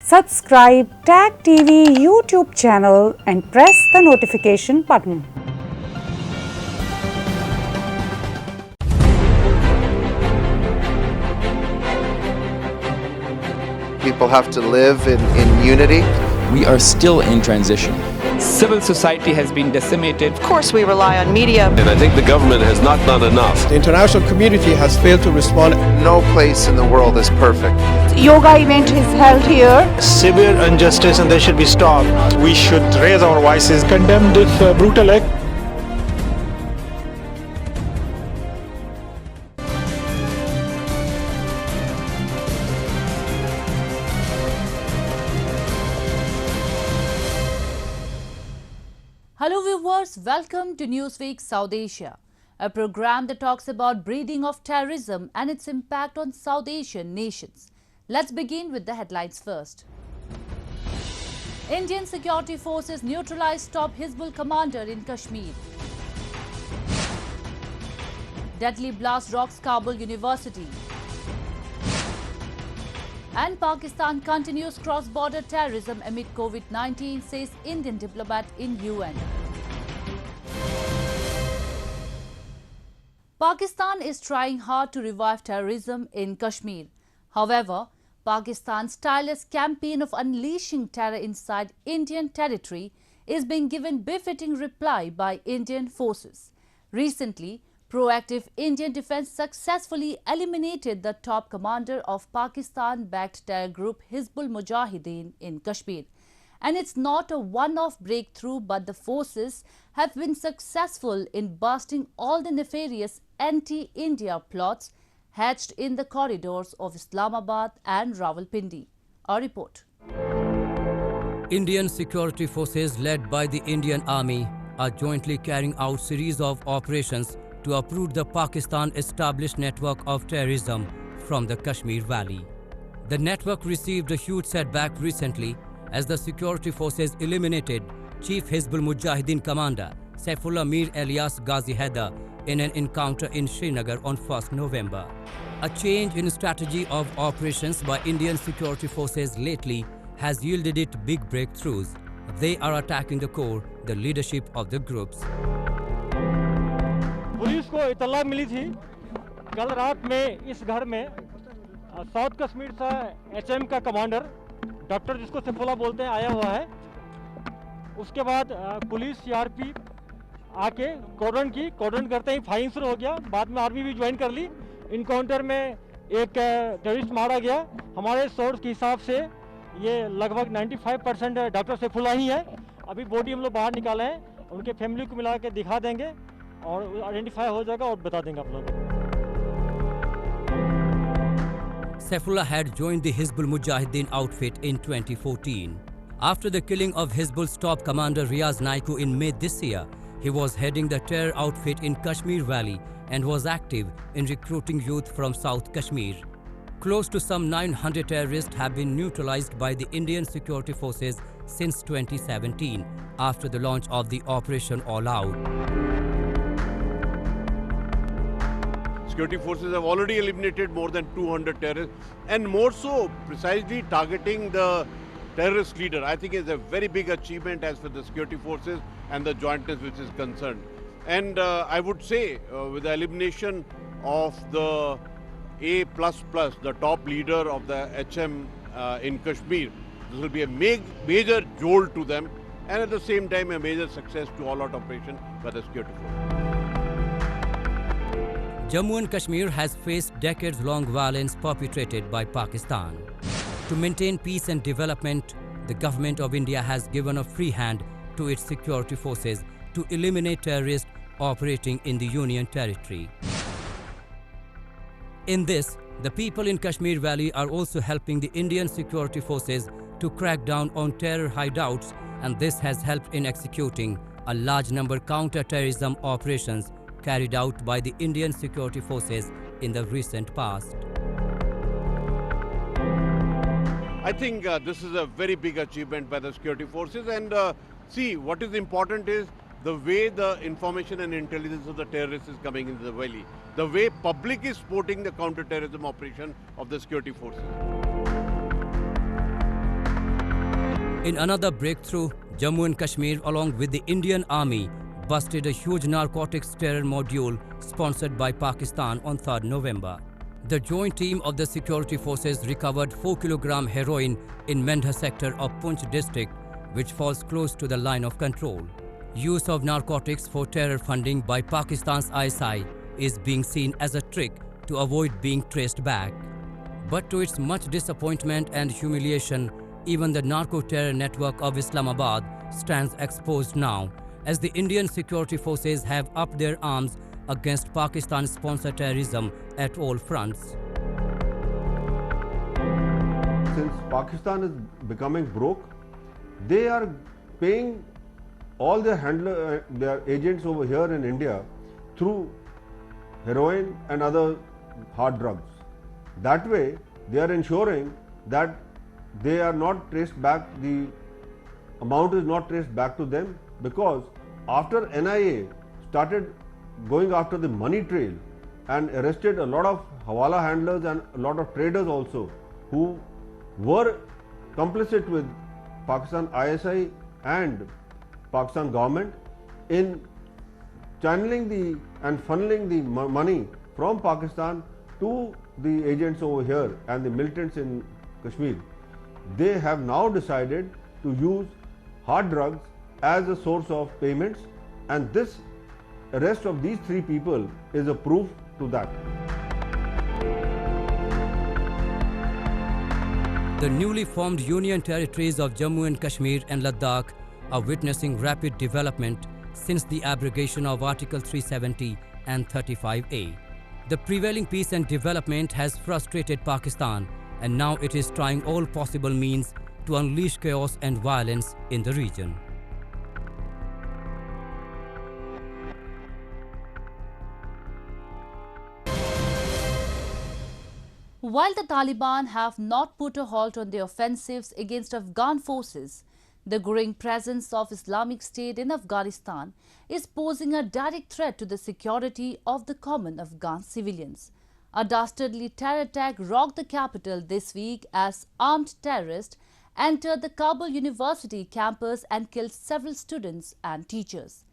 Subscribe Tag TV YouTube channel and press the notification button. People have to live in unity. We are still in transition. Civil society has been decimated. Of course, we rely on media. And I think the government has not done enough. The international community has failed to respond. No place in the world is perfect. Yoga event is held here. Severe injustice and they should be stopped. We should raise our voices, condemn this brutal act. Hello viewers, welcome to Newsweek South Asia, a program that talks about breeding of terrorism and its impact on South Asian nations. Let's begin with the headlines first. Indian security forces neutralized top Hizbul commander in Kashmir. Deadly blast rocks Kabul University. And Pakistan continues cross-border terrorism amid COVID-19, says Indian diplomat in UN. Pakistan is trying hard to revive terrorism in Kashmir. However, Pakistan's tireless campaign of unleashing terror inside Indian territory is being given befitting reply by Indian forces. Recently, proactive Indian defense successfully eliminated the top commander of Pakistan-backed terror group Hizbul Mujahideen in Kashmir. And it's not a one-off breakthrough, but the forces have been successful in busting all the nefarious anti-India plots hatched in the corridors of Islamabad and Rawalpindi. Our report. Indian security forces led by the Indian Army are jointly carrying out series of operations to uproot the Pakistan-established network of terrorism from the Kashmir Valley. The network received a huge setback recently as the security forces eliminated Chief Hizbul Mujahideen commander Saifullah Mir alias Ghazi Haider in an encounter in Srinagar on 1st November. A change in strategy of operations by Indian security forces lately has yielded it big breakthroughs. They are attacking the core, the leadership of the groups. Police को इतला मिली थी कल रात में इस घर में south Kashmir से एचएम का कमांडर डॉक्टर जिसको सैफुल्लाह बोलते हैं आया हुआ है। उसके बाद पुलिस सीआरपी आके कॉर्डन करते ही फायरिंग शुरू हो गया। बाद में आर्मी भी ज्वाइन कर ली। इनकाउंटर में एक टेररिस्ट मारा गया। हमारे सोर्स के हिसाब से ये लगभग 95% डॉक्टर सैफुल्लाह ही है। अभी बॉडी हम लोग बाहर निकाले हैं, उनके फैमिली को मिला के दिखा देंगे और आइडेंटिफाई हो जाएगा और बता देंगे आप लोगों को। Saifullah had joined the Hizbul Mujahideen outfit in 2014. After the killing of Hizbul's top commander Riaz Naiku in May this year, he was heading the terror outfit in Kashmir Valley and was active in recruiting youth from South Kashmir. Close to some 900 terrorists have been neutralized by the Indian security forces since 2017 after the launch of the Operation All Out. Security forces have already eliminated more than 200 terrorists, and more so precisely targeting the terrorist leader. I think is a very big achievement as for the security forces and the jointness which is concerned. And I would say with the elimination of the A++, the top leader of the HM in Kashmir, this will be a major jolt to them, and at the same time a major success to all-out operation by the security forces. Jammu and Kashmir has faced decades-long violence perpetrated by Pakistan. To maintain peace and development, the government of India has given a free hand to its security forces to eliminate terrorists operating in the Union territory. In this, the people in Kashmir Valley are also helping the Indian security forces to crack down on terror hideouts, and this has helped in executing a large number counter-terrorism operations carried out by the Indian security forces in the recent past. I think this is a very big achievement by the security forces, and see, what is important is the way the information and intelligence of the terrorists is coming into the valley, the way public is supporting the counter-terrorism operation of the security forces. In another breakthrough, Jammu and Kashmir, along with the Indian Army, busted a huge narcotics terror module sponsored by Pakistan on 3rd November. The joint team of the security forces recovered 4 kg heroin in Mendha sector of Poonch district, which falls close to the line of control. Use of narcotics for terror funding by Pakistan's ISI is being seen as a trick to avoid being traced back. But to its much disappointment and humiliation, even the narco-terror network of Islamabad stands exposed now, as the Indian security forces have upped their arms against Pakistan-sponsored terrorism at all fronts. Since Pakistan is becoming broke, they are paying all their their agents over here in India through heroin and other hard drugs. That way, they are ensuring that they are not traced back, the amount is not traced back to them, because after NIA started going after the money trail and arrested a lot of hawala handlers and a lot of traders also who were complicit with Pakistan ISI and Pakistan government in channeling and funneling the money from Pakistan to the agents over here and the militants in Kashmir. They have now decided to use hard drugs as a source of payments, and this arrest of these 3 people is a proof to that. The newly formed Union territories of Jammu and Kashmir and Ladakh are witnessing rapid development since the abrogation of Article 370 and 35A. The prevailing peace and development has frustrated Pakistan, and now it is trying all possible means to unleash chaos and violence in the region. While the Taliban have not put a halt on their offensives against Afghan forces, the growing presence of Islamic State in Afghanistan is posing a direct threat to the security of the common Afghan civilians. A dastardly terror attack rocked the capital this week as armed terrorists entered the Kabul University campus and killed several students and teachers.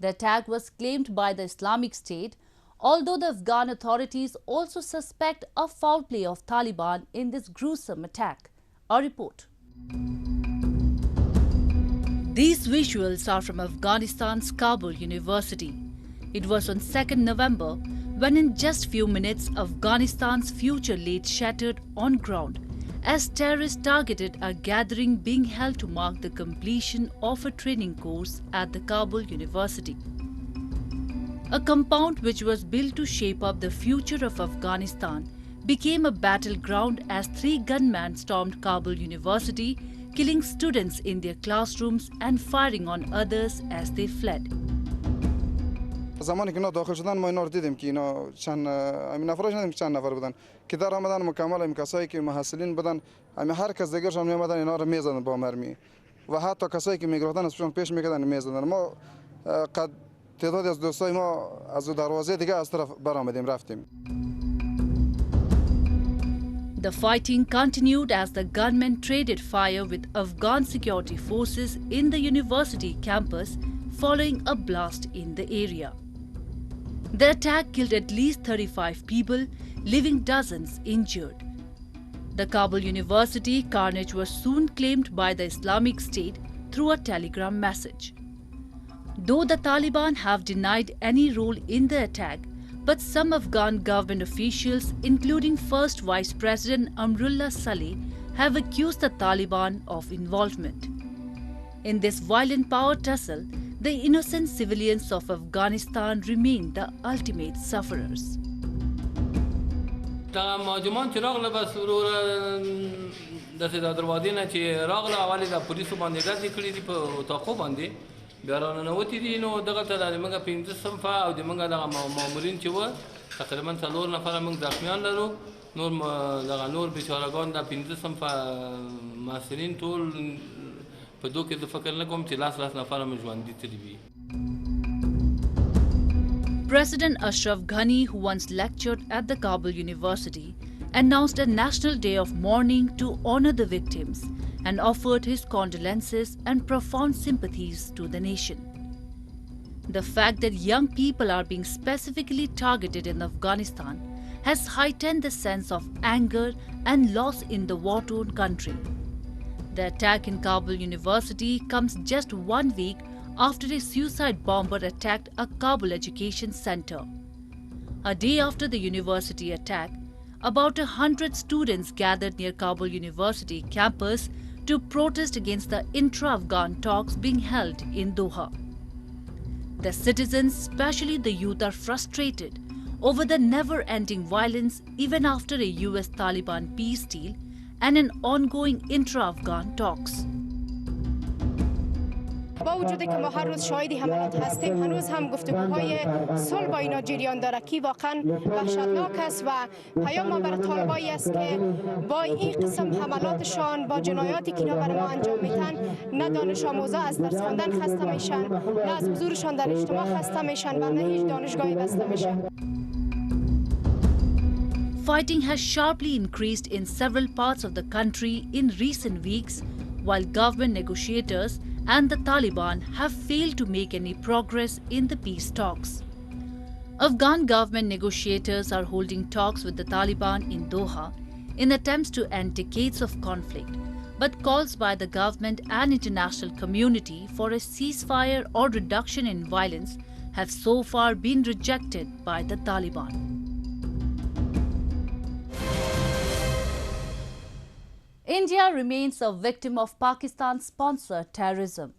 The attack was claimed by the Islamic State, although the Afghan authorities also suspect a foul play of Taliban in this gruesome attack. A report. These visuals are from Afghanistan's Kabul University. It was on 2nd November when in just few minutes Afghanistan's future lay shattered on ground as terrorists targeted a gathering being held to mark the completion of a training course at the Kabul University. A compound which was built to shape up the future of Afghanistan became a battleground as 3 gunmen stormed Kabul University, killing students in their classrooms and firing on others as they fled. زمانی که اینا داخل شدن ما اینا رو دیدیم که اینا چند همین افراد ندیدیم چند نفر بودن که در آمدن مکمل این کسایی که محصلین بودن همین هر کس دیگرشون می آمدن اینا رو میزدن با مرمی و حتی کسایی که میگرفتن ازشون پیش میکردن میزدن. ما قد تعدادی از دوستای ما از دروازه دیگه از طرف برآمدیم رفتیم. The fighting continued as the gunmen traded fire with Afghan security forces in the university campus following a blast in the area. The attack killed at least 35 people, leaving dozens injured. The Kabul University carnage was soon claimed by the Islamic State through a telegram message. Though the Taliban have denied any role in the attack, but some Afghan government officials, including First Vice President Amrullah Saleh, have accused the Taliban of involvement. In this violent power tussle, the innocent civilians of Afghanistan remain the ultimate sufferers. مهاجمان چې راغله بس وروره داسې د دروازې نه چې راغله اول د پولیسو باندې ډزې کړي دي په اتاقو باندې بیا راننوتي دي نو دغلته د موږ 15 صنفه او د موږ دغه مامورین چې وه تقریبا 4 نفره موږ زخمیان لرو نور دغه نور بیچارهګان د 15 صنفه محصلین ټول په دوه کې د فکر نه کوم چې لاس نفره مې ژوندي تللي وي. President Ashraf Ghani, who once lectured at the Kabul University, announced a national day of mourning to honor the victims and offered his condolences and profound sympathies to the nation. The fact that young people are being specifically targeted in Afghanistan has heightened the sense of anger and loss in the war-torn country. The attack in Kabul University comes just 1 week after a suicide bomber attacked a Kabul education center. A day after the university attack, about 100 students gathered near Kabul University campus to protest against the intra-Afghan talks being held in Doha. The citizens, especially the youth, are frustrated over the never-ending violence even after a US Taliban peace deal and an ongoing intra-Afghan talks. با وجودی که ما هر روز شاهد حملات هستیم هنوز هم گفتگوهای صلح با اینا جریان داره که واقعا وحشتناک است و پیام ما برای طالبایی است که با این قسم حملاتشان با جنایاتی که اینا برای ما انجام میدن نه دانش آموزا از درس خواندن خسته میشن نه از حضورشان در اجتماع خسته میشن و نه هیچ دانشگاهی بسته میشن. Fighting has sharply increased in several parts of the country in recent weeks, while government negotiators and the Taliban have failed to make any progress in the peace talks. Afghan government negotiators are holding talks with the Taliban in Doha in attempts to end decades of conflict, but calls by the government and international community for a ceasefire or reduction in violence have so far been rejected by the Taliban. India remains a victim of Pakistan-sponsored terrorism.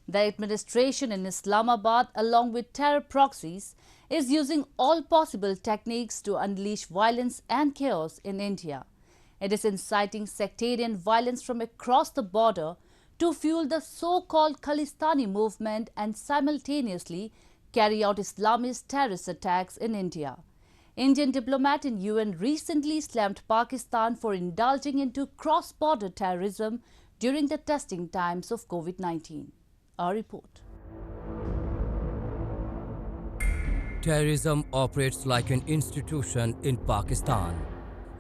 The administration in Islamabad, along with terror proxies, is using all possible techniques to unleash violence and chaos in India. It is inciting sectarian violence from across the border to fuel the so-called Khalistani movement and simultaneously carry out Islamist terrorist attacks in India. Indian diplomat in UN recently slammed Pakistan for indulging into cross-border terrorism during the testing times of COVID-19. Our report. Terrorism operates like an institution in Pakistan.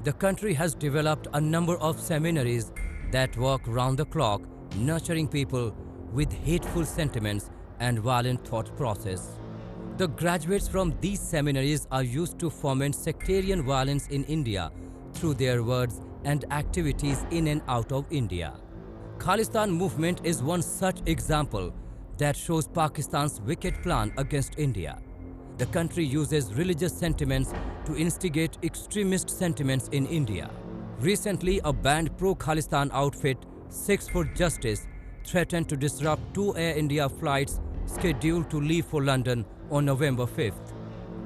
The country has developed a number of seminaries that work round the clock, nurturing people with hateful sentiments and violent thought process. The graduates from these seminaries are used to foment sectarian violence in India through their words and activities in and out of India. Khalistan movement is one such example that shows Pakistan's wicked plan against India. The country uses religious sentiments to instigate extremist sentiments in India. Recently, a banned pro-Khalistan outfit, Sikhs for Justice, threatened to disrupt 2 Air India flights scheduled to leave for London on November 5th.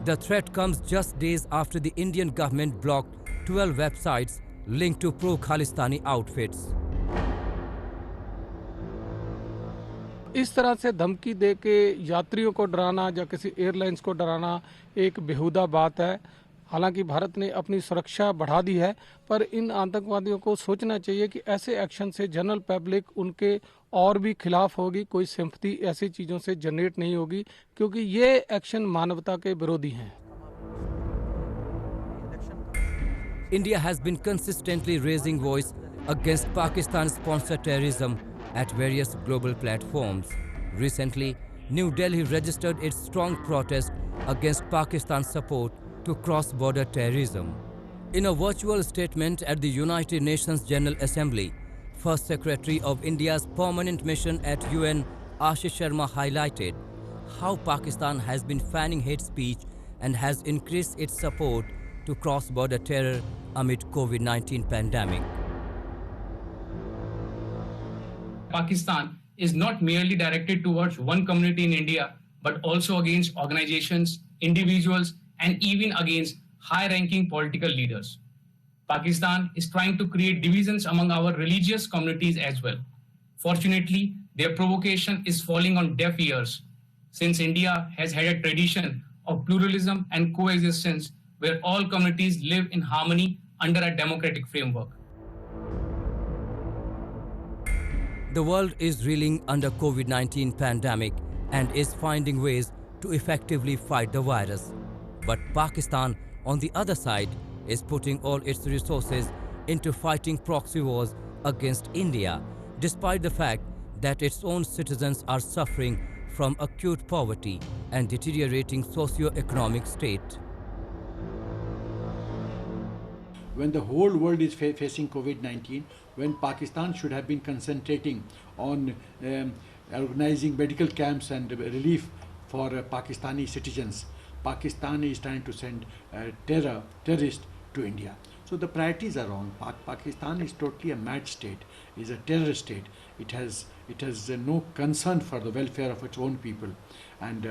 The threat comes just days after the Indian government blocked 12 websites linked to pro-Khalistani outfits. इस तरह से धमकी दे के यात्रियों को डराना या किसी एयरलाइंस को डराना एक बेहुदा बात है। हालांकि भारत ने अपनी सुरक्षा बढ़ा दी है, पर इन आतंकवादियों को सोचना चाहिए कि ऐसे एक्शन से जनरल पब्लिक उनके और भी खिलाफ होगी, कोई सिंपैथी ऐसी चीज़ों से जनरेट नहीं होगी, क्योंकि ये एक्शन मानवता के विरोधी हैं। India has been consistently raising voice against Pakistan-sponsored terrorism at various global platforms. Recently, New Delhi registered its strong protest against Pakistan's support to cross-border terrorism. In a virtual statement at the United Nations General Assembly, First Secretary of India's permanent mission at UN, Ashish Sharma, highlighted how Pakistan has been fanning hate speech and has increased its support to cross-border terror amid COVID-19 pandemic. Pakistan is not merely directed towards one community in India, but also against organizations, individuals, and even against high-ranking political leaders. Pakistan is trying to create divisions among our religious communities as well. Fortunately, their provocation is falling on deaf ears, since India has had a tradition of pluralism and coexistence where all communities live in harmony under a democratic framework. The world is reeling under COVID-19 pandemic and is finding ways to effectively fight the virus. But Pakistan, on the other side, is putting all its resources into fighting proxy wars against India despite the fact that its own citizens are suffering from acute poverty and deteriorating socio-economic state. When the whole world is facing COVID-19, when Pakistan should have been concentrating on organizing medical camps and relief for Pakistani citizens, Pakistan is trying to send terrorists to India. So the priorities are wrong. Pakistan is totally a mad state, is a terrorist state. It has no concern for the welfare of its own people. And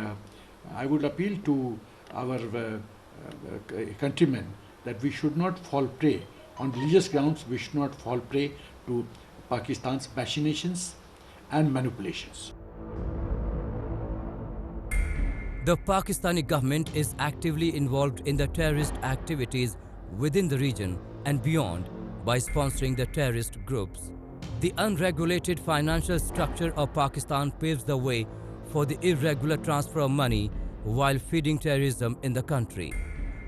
I would appeal to our countrymen that we should not fall prey, on religious grounds, we should not fall prey to Pakistan's machinations and manipulations. The Pakistani government is actively involved in the terrorist activities within the region and beyond by sponsoring the terrorist groups. The unregulated financial structure of Pakistan paves the way for the irregular transfer of money while feeding terrorism in the country.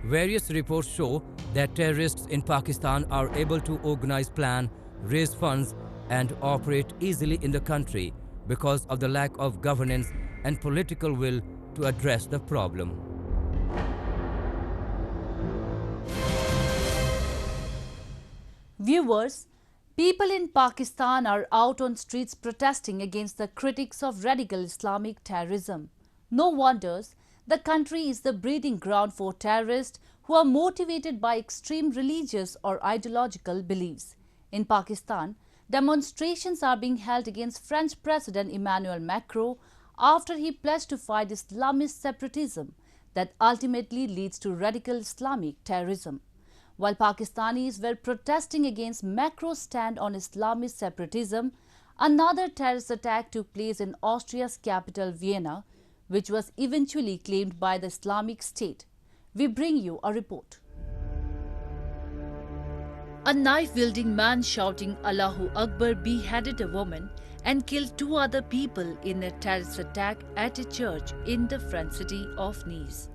Various reports show that terrorists in Pakistan are able to organize, plan, raise funds and operate easily in the country because of the lack of governance and political will to address the problem. Viewers, people in Pakistan are out on streets protesting against the critics of radical Islamic terrorism. No wonders, the country is the breeding ground for terrorists who are motivated by extreme religious or ideological beliefs. In Pakistan, demonstrations are being held against French President Emmanuel Macron after he pledged to fight Islamist separatism that ultimately leads to radical Islamic terrorism. While Pakistanis were protesting against Macron's stand on Islamist separatism, another terrorist attack took place in Austria's capital Vienna, which was eventually claimed by the Islamic State. We bring you a report. A knife-wielding man shouting Allahu Akbar beheaded a woman and killed 2 other people in a terrorist attack at a church in the French city of Nice.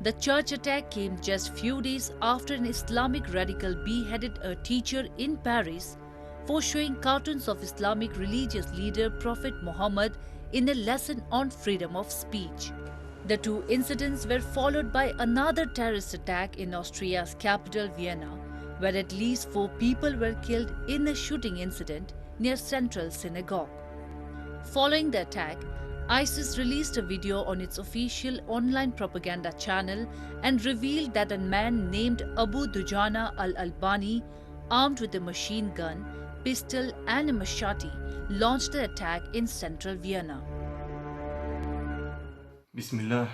The church attack came just few days after an Islamic radical beheaded a teacher in Paris for showing cartoons of Islamic religious leader Prophet Muhammad in a lesson on freedom of speech. The 2 incidents were followed by another terrorist attack in Austria's capital Vienna, where at least 4 people were killed in a shooting incident near Central Synagogue. Following the attack, ISIS released a video on its official online propaganda channel and revealed that a man named Abu Dujana al-Albani, armed with a machine gun, pistol and a machete, launched the attack in central Vienna. بسم الله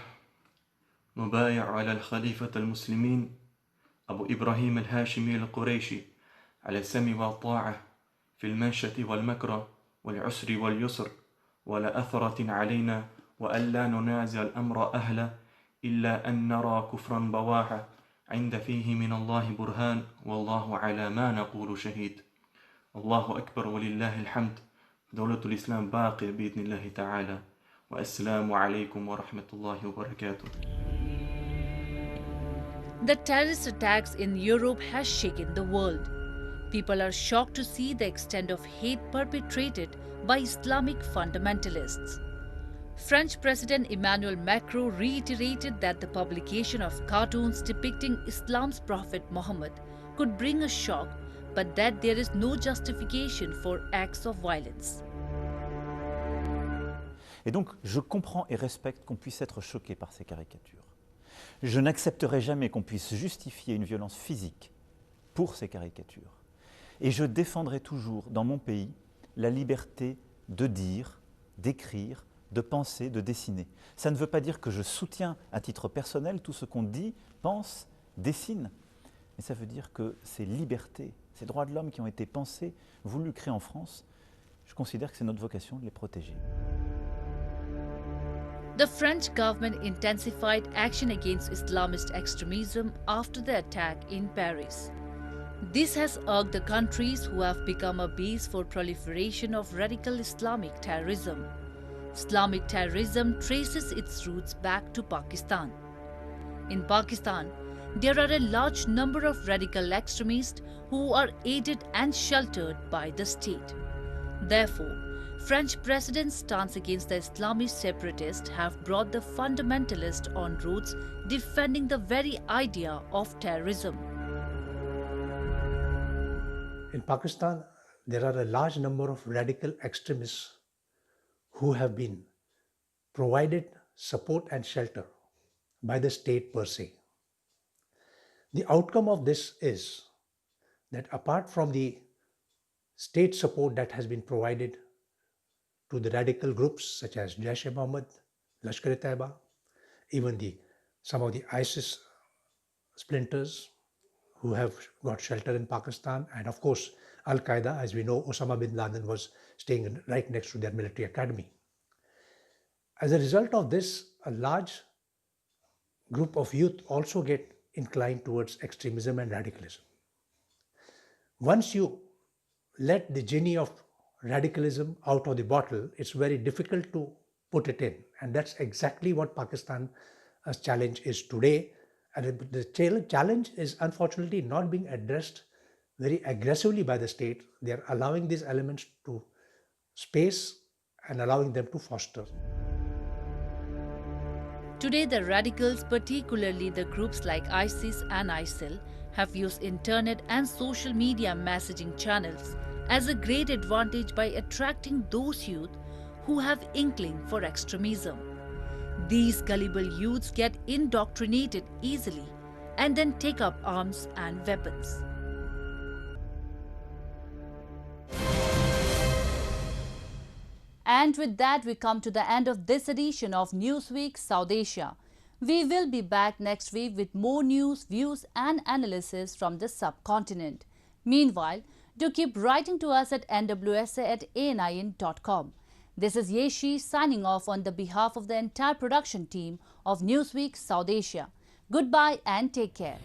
نبايع على الخليفة المسلمين أبو إبراهيم الهاشمي القريشي على السمع والطاعة في المنشة والمكره والعسر واليسر ولا أثرة علينا وألا ننازع الأمر أهله إلا أن نرى كفرا بواحا عند فيه من الله برهان والله على ما نقول شهيد. الله أكبر ولله الحمد. دولة الإسلام باقية بإذن الله تعالى. والسلام عليكم ورحمة الله وبركاته. The terrorist attacks in Europe has shaken the world. People are shocked to see the extent of hate perpetrated by Islamic fundamentalists. French President Emmanuel Macron reiterated that the publication of cartoons depicting Islam's Prophet Muhammad could bring a shock, but that there is no justification for acts of violence. Et donc, je comprends et respecte qu'on puisse être choqué par ces caricatures. Je n'accepterai jamais qu'on puisse justifier une violence physique pour ces caricatures. Et je défendrai toujours, dans mon pays, la liberté de dire, d'écrire, de penser, de dessiner. Ça ne veut pas dire que je soutiens à titre personnel tout ce qu'on dit, pense, dessine. Mais ça veut dire que ces libertés, ces droits de l'homme qui ont été pensés, voulus, créés en France, je considère que c'est notre vocation de les protéger. The French government intensified action against Islamist extremism after the attack in Paris. This has irked the countries who have become a base for proliferation of radical Islamic terrorism. Islamic terrorism traces its roots back to Pakistan. In Pakistan, there are a large number of radical extremists who are aided and sheltered by the state. Therefore, French President's stance against the Islamist separatists have brought the fundamentalists on roads defending the very idea of terrorism. In Pakistan, there are a large number of radical extremists who have been provided support and shelter by the state per se. The outcome of this is that apart from the state support that has been provided to the radical groups such as Jaish-e-Mohammed, Lashkar-e-Taiba, even some of the ISIS splinters who have got shelter in Pakistan, and of course Al-Qaeda, as we know, Osama bin Laden was staying right next to their military academy. As a result of this, a large group of youth also get inclined towards extremism and radicalism. Once you let the genie of radicalism out of the bottle, it's very difficult to put it in. And that's exactly what Pakistan's challenge is today. And the challenge is unfortunately not being addressed very aggressively by the state. They're allowing these elements to space and allowing them to foster. Today, the radicals, particularly the groups like ISIS and ISIL, have used internet and social media messaging channels as a great advantage by attracting those youth who have inkling for extremism. These gullible youths get indoctrinated easily and then take up arms and weapons. And with that, we come to the end of this edition of Newsweek South Asia. We will be back next week with more news, views and analysis from the subcontinent. Meanwhile, do keep writing to us at nwsa@anin.com. This is Yeshi signing off on the behalf of the entire production team of Newsweek South Asia. Goodbye and take care.